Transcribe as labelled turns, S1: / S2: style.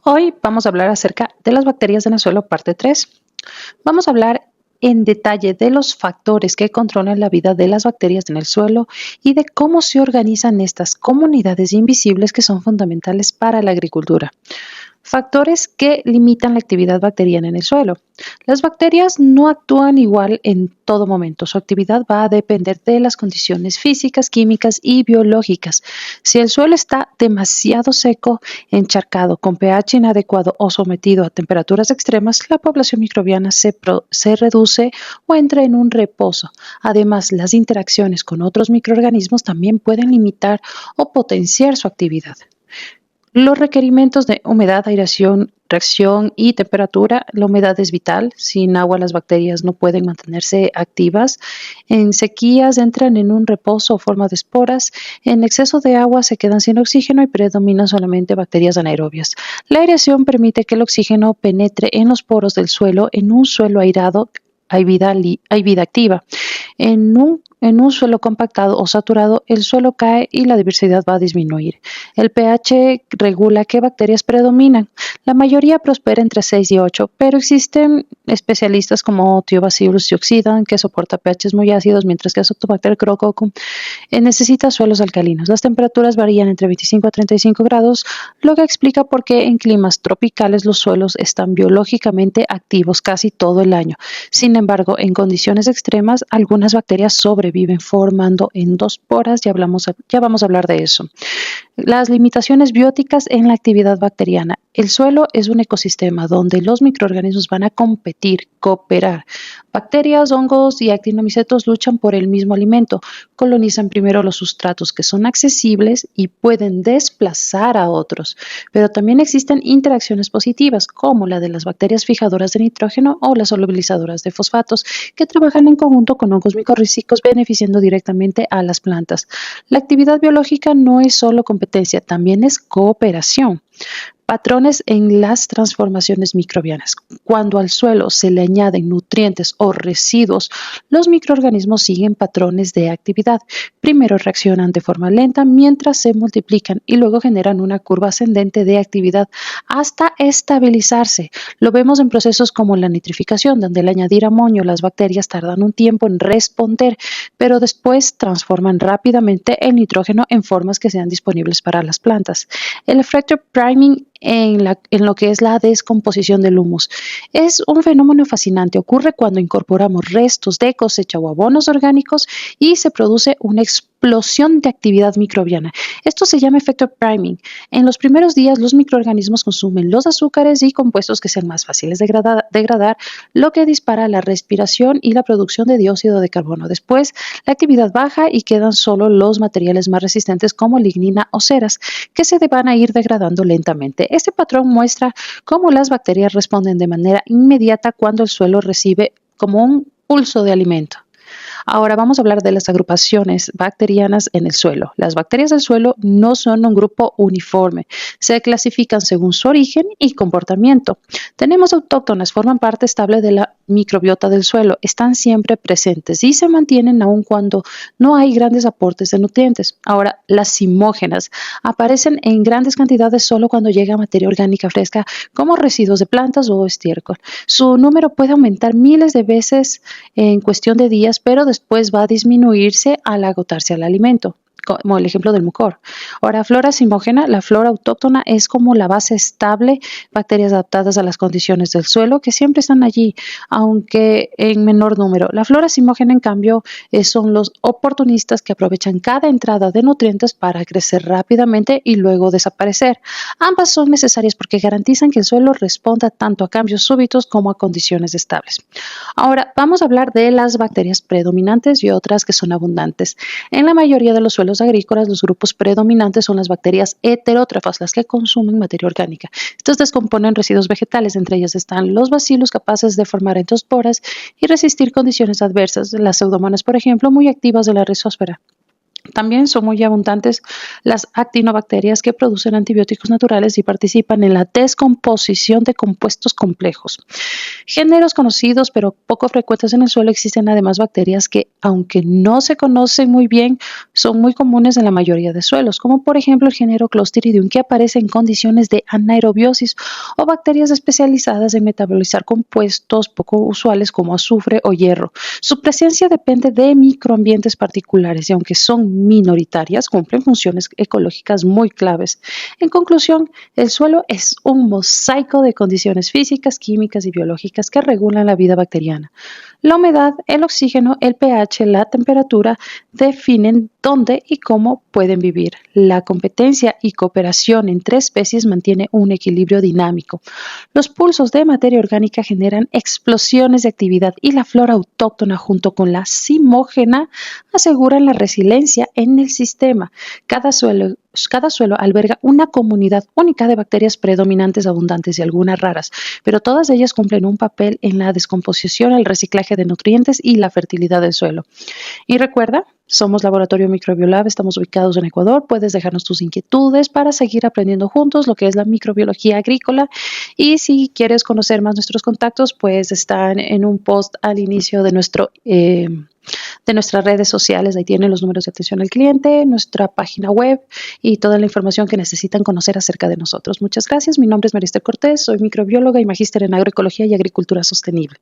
S1: Hoy vamos a hablar acerca de las bacterias en el suelo, parte 3. Vamos a hablar en detalle de los factores que controlan la vida de las bacterias en el suelo y de cómo se organizan estas comunidades invisibles que son fundamentales para la agricultura. Factores que limitan la actividad bacteriana en el suelo. Las bacterias no actúan igual en todo momento. Su actividad va a depender de las condiciones físicas, químicas y biológicas. Si el suelo está demasiado seco, encharcado, con pH inadecuado o sometido a temperaturas extremas, la población microbiana se reduce o entra en un reposo. Además, las interacciones con otros microorganismos también pueden limitar o potenciar su actividad. Los requerimientos de humedad, aireación, reacción y temperatura. La humedad es vital. Sin agua las bacterias no pueden mantenerse activas. En sequías entran en un reposo o forma de esporas. En exceso de agua se quedan sin oxígeno y predominan solamente bacterias anaerobias. La aireación permite que el oxígeno penetre en los poros del suelo. En un suelo airado hay vida activa. En un suelo compactado o saturado, el suelo cae y la diversidad va a disminuir. El pH regula qué bacterias predominan. La mayoría prospera entre 6 y 8, pero existen especialistas como Thiobacillus oxidans que soporta pHs muy ácidos, mientras que Azotobacter crococcum necesita suelos alcalinos. Las temperaturas varían entre 25 a 35 grados, lo que explica por qué en climas tropicales los suelos están biológicamente activos casi todo el año. Sin embargo, en condiciones extremas, algunas bacterias sobreviven formando endosporas. Ya vamos a hablar de eso. Las limitaciones bióticas en la actividad bacteriana. El suelo es un ecosistema donde los microorganismos van a competir, cooperar. Bacterias, hongos y actinomicetos luchan por el mismo alimento. Colonizan primero los sustratos que son accesibles y pueden desplazar a otros. Pero también existen interacciones positivas, como la de las bacterias fijadoras de nitrógeno o las solubilizadoras de fosfatos, que trabajan en conjunto con hongos micorrízicos, beneficiando directamente a las plantas. La actividad biológica no es solo competencia, también es cooperación. Patrones en las transformaciones microbianas. Cuando al suelo se le añaden nutrientes o residuos, los microorganismos siguen patrones de actividad. Primero reaccionan de forma lenta mientras se multiplican y luego generan una curva ascendente de actividad hasta estabilizarse. Lo vemos en procesos como la nitrificación, donde al añadir amonio las bacterias tardan un tiempo en responder, pero después transforman rápidamente el nitrógeno en formas que sean disponibles para las plantas. El efecto priming en lo que es la descomposición del humus. Es un fenómeno fascinante. Ocurre cuando incorporamos restos de cosecha o abonos orgánicos y se produce una explosión de actividad microbiana. Esto se llama efecto priming. En los primeros días, los microorganismos consumen los azúcares y compuestos que sean más fáciles de degradar, lo que dispara la respiración y la producción de dióxido de carbono. Después, la actividad baja y quedan solo los materiales más resistentes como lignina o ceras, que se van a ir degradando lentamente. Este patrón muestra cómo las bacterias responden de manera inmediata cuando el suelo recibe como un pulso de alimento. Ahora vamos a hablar de las agrupaciones bacterianas en el suelo. Las bacterias del suelo no son un grupo uniforme. Se clasifican según su origen y comportamiento. Tenemos autóctonas, forman parte estable de la microbiota del suelo, están siempre presentes y se mantienen aun cuando no hay grandes aportes de nutrientes. Ahora, las simógenas aparecen en grandes cantidades solo cuando llega materia orgánica fresca, como residuos de plantas o estiércol. Su número puede aumentar miles de veces en cuestión de días, pero después va a disminuirse al agotarse el alimento, como el ejemplo del mucor. Ahora, flora simógena, la flora autóctona es como la base estable, bacterias adaptadas a las condiciones del suelo que siempre están allí, aunque en menor número. La flora simógena, en cambio, son los oportunistas que aprovechan cada entrada de nutrientes para crecer rápidamente y luego desaparecer. Ambas son necesarias porque garantizan que el suelo responda tanto a cambios súbitos como a condiciones estables. Ahora, vamos a hablar de las bacterias predominantes y otras que son abundantes. En la mayoría de los suelos agrícolas, los grupos predominantes son las bacterias heterótrofas, las que consumen materia orgánica. Estas descomponen residuos vegetales, entre ellas están los bacilos capaces de formar endosporas y resistir condiciones adversas, las pseudomonas, por ejemplo, muy activas de la rizósfera. También son muy abundantes las actinobacterias que producen antibióticos naturales y participan en la descomposición de compuestos complejos. Géneros conocidos pero poco frecuentes en el suelo, existen además bacterias que, aunque no se conocen muy bien, son muy comunes en la mayoría de suelos, como por ejemplo el género Clostridium, que aparece en condiciones de anaerobiosis, o bacterias especializadas en metabolizar compuestos poco usuales como azufre o hierro. Su presencia depende de microambientes particulares y, aunque son minoritarias, cumplen funciones ecológicas muy claves. En conclusión, el suelo es un mosaico de condiciones físicas, químicas y biológicas que regulan la vida bacteriana. La humedad, el oxígeno, el pH, la temperatura definen dónde y cómo pueden vivir. La competencia y cooperación entre especies mantiene un equilibrio dinámico. Los pulsos de materia orgánica generan explosiones de actividad, y la flora autóctona junto con la simógena aseguran la resiliencia en el sistema. Cada suelo alberga una comunidad única de bacterias predominantes, abundantes y algunas raras, pero todas ellas cumplen un papel en la descomposición, el reciclaje de nutrientes y la fertilidad del suelo. Y recuerda, somos Laboratorio Microbiolab, estamos ubicados en Ecuador. Puedes dejarnos tus inquietudes para seguir aprendiendo juntos lo que es la microbiología agrícola. Y si quieres conocer más nuestros contactos, pues están en un post al inicio de nuestras redes sociales. Ahí tienen los números de atención al cliente, nuestra página web y toda la información que necesitan conocer acerca de nosotros. Muchas gracias. Mi nombre es Marista Cortés, soy microbióloga y magíster en agroecología y agricultura sostenible.